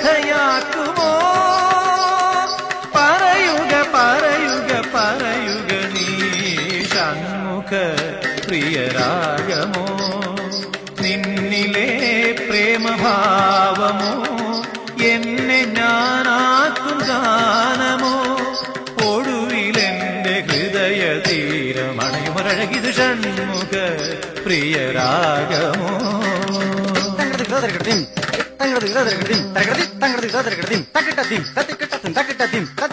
കഥയാക്കുമോ? പറയുക പറയുക പറയുക നീ ഷൺമുഖ പ്രിയരാഗമോ? നിന്നിലെ പ്രേമഭാവമോ എന്നെ ഞാനാക്കും ഗാനമോ? ഒടുവിലെന്റെ ഹൃദയ തീരമണയുമൊരഴകിത് ഷൺമുഖ പ്രിയരാഗമോ?